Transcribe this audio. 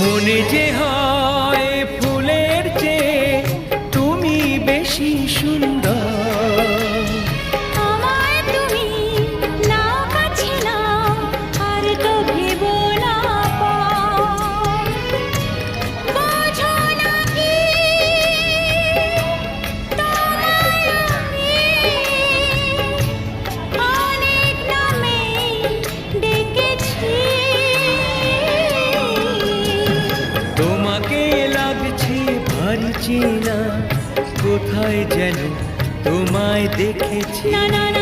মনে যে হয় ফুলের চেয়ে তুমি বেশি সুন্দর। আমায় তুমি নাও কাছে নাও, আর তো ভেবো না পর। বোঝো না কি তোমায় আমি অনেক নামে ডেকেছি। তোমাকে লাগছে ভারী চেনা, কোথায় যেন তোমায় দেখেছি। না না না